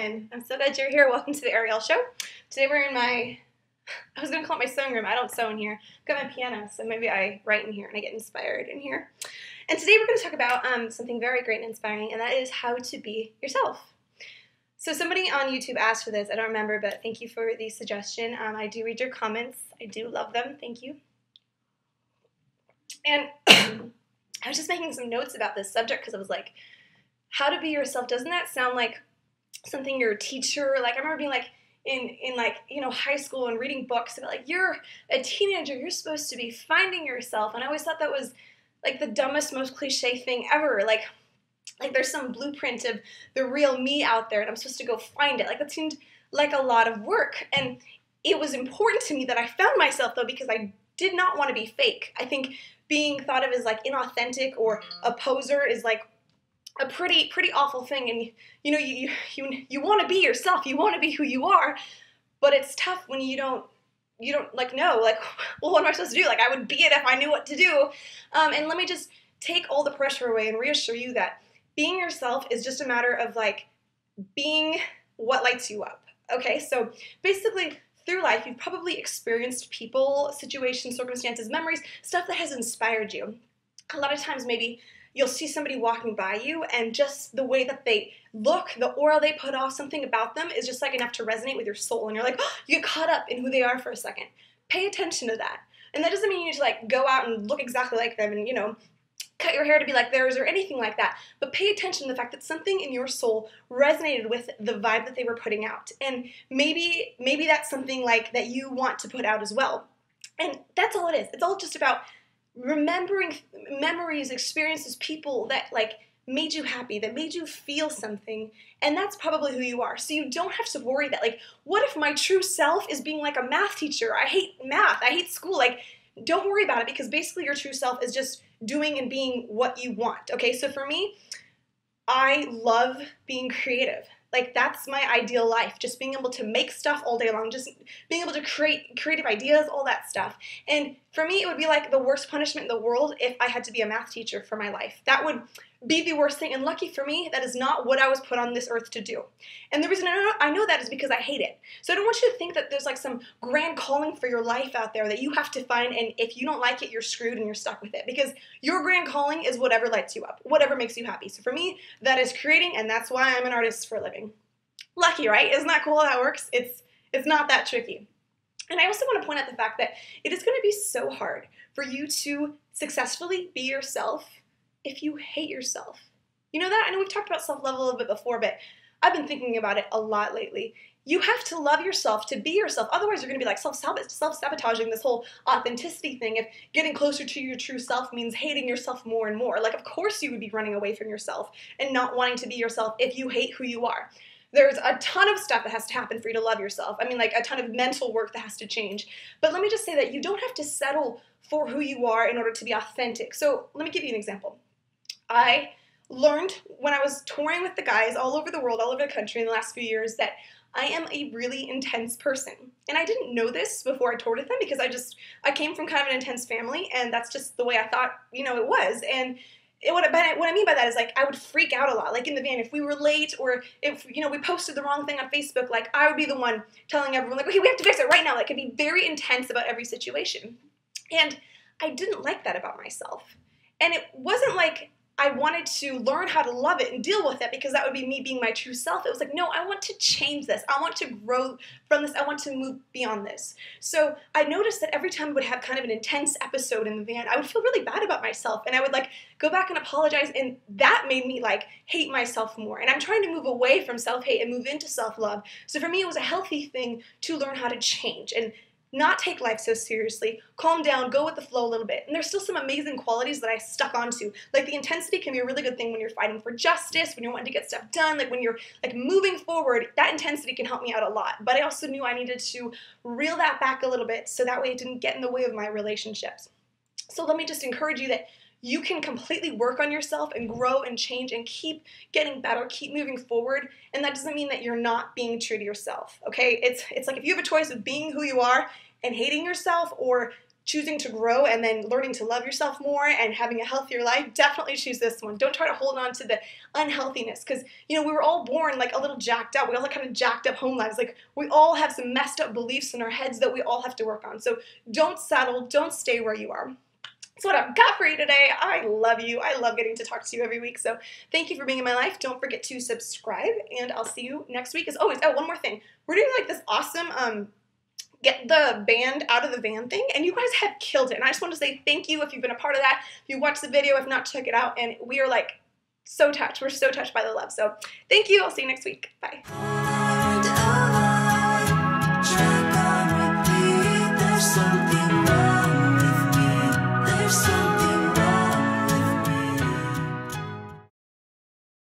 everyone. I'm so glad you're here. Welcome to the Ariel Show. Today we're in my, I was going to call it my sewing room. I don't sew in here. I've got my piano, so maybe I write in here and I get inspired in here. And today we're going to talk about something very great and inspiring, and that is how to be yourself. So somebody on YouTube asked for this. I don't remember, but thank you for the suggestion. I do read your comments. I do love them. Thank you. And I was just making some notes about this subject because I was like, how to be yourself, doesn't that sound like something your teacher, like I remember being like in like, you know, high school and reading books about like, you're a teenager, you're supposed to be finding yourself. And I always thought that was like the dumbest, most cliche thing ever. Like there's some blueprint of the real me out there and I'm supposed to go find it. Like that seemed like a lot of work. And it was important to me that I found myself though, because I did not want to be fake. I think being thought of as like inauthentic or a poser is like a pretty awful thing, and you know you want to be yourself, you want to be who you are, but it's tough when you don't like know like, well, what am I supposed to do? Like I would be it if I knew what to do. And let me just take all the pressure away and reassure you that being yourself is just a matter of like being what lights you up. Okay, so basically through life you've probably experienced people, situations, circumstances, memories, stuff that has inspired you. A lot of times maybe you'll see somebody walking by you and just the way that they look, the aura they put off, something about them is just like enough to resonate with your soul. And you're like, oh, you get caught up in who they are for a second. Pay attention to that. And that doesn't mean you need to like go out and look exactly like them and, you know, cut your hair to be like theirs or anything like that. But pay attention to the fact that something in your soul resonated with the vibe that they were putting out. And maybe that's something like that you want to put out as well. And that's all it is. It's all just about remembering memories, experiences, people that like made you happy, that made you feel something, and that's probably who you are. So you don't have to worry that like, what if my true self is being like a math teacher? I hate math, I hate school. Like, don't worry about it, because basically your true self is just doing and being what you want. Okay, so for me, I love being creative. Like that's my ideal life, just being able to make stuff all day long, just being able to create creative ideas, all that stuff. And for me, it would be like the worst punishment in the world if I had to be a math teacher for my life. That would be the worst thing, and lucky for me, that is not what I was put on this earth to do. And the reason I know that is because I hate it. So I don't want you to think that there's like some grand calling for your life out there that you have to find, and if you don't like it, you're screwed and you're stuck with it, because your grand calling is whatever lights you up, whatever makes you happy. So for me, that is creating, and that's why I'm an artist for a living. Lucky, right? Isn't that cool how that works? It's not that tricky. And I also want to point out the fact that it is going to be so hard for you to successfully be yourself if you hate yourself. You know that? I know we've talked about self-love a little bit before, but I've been thinking about it a lot lately. You have to love yourself to be yourself. Otherwise, you're going to be like self-sabotaging this whole authenticity thing. If getting closer to your true self means hating yourself more and more, like of course you would be running away from yourself and not wanting to be yourself if you hate who you are. There's a ton of stuff that has to happen for you to love yourself. I mean, like a ton of mental work that has to change. But let me just say that you don't have to settle for who you are in order to be authentic. So let me give you an example. I learned when I was touring with the guys all over the world, all over the country in the last few years, that I am a really intense person. And I didn't know this before I toured with them because I came from kind of an intense family, and that's just the way I thought, you know, it was. And what I mean by that is like I would freak out a lot, like in the van if we were late, or if, you know, we posted the wrong thing on Facebook, like I would be the one telling everyone like, okay, we have to fix it right now. Like I'd be very intense about every situation. And I didn't like that about myself. And it wasn't like I wanted to learn how to love it and deal with it because that would be me being my true self. It was like, no, I want to change this. I want to grow from this. I want to move beyond this. So I noticed that every time I would have kind of an intense episode in the van, I would feel really bad about myself, and I would like go back and apologize, and that made me like hate myself more. And I'm trying to move away from self-hate and move into self-love. So for me, it was a healthy thing to learn how to change and not take life so seriously, calm down, go with the flow a little bit. And there's still some amazing qualities that I stuck onto. Like the intensity can be a really good thing when you're fighting for justice, when you're wanting to get stuff done, like when you're like moving forward, that intensity can help me out a lot. But I also knew I needed to reel that back a little bit so that way it didn't get in the way of my relationships. So let me just encourage you that you can completely work on yourself and grow and change and keep getting better, keep moving forward. And that doesn't mean that you're not being true to yourself, okay? It's like if you have a choice of being who you are and hating yourself, or choosing to grow and then learning to love yourself more and having a healthier life, definitely choose this one. Don't try to hold on to the unhealthiness, because, you know, we were all born like a little jacked up. We all have kind of jacked up home lives. Like, we all have some messed up beliefs in our heads that we all have to work on. So don't settle. Don't stay where you are. That's what I've got for you today. I love you. I love getting to talk to you every week. So thank you for being in my life. Don't forget to subscribe, and I'll see you next week. As always, oh, one more thing. We're doing like this awesome get the band out of the van thing, and you guys have killed it. And I just want to say thank you if you've been a part of that. If you watched the video, if not, check it out. And we are like so touched. We're so touched by the love. So thank you. I'll see you next week. Bye.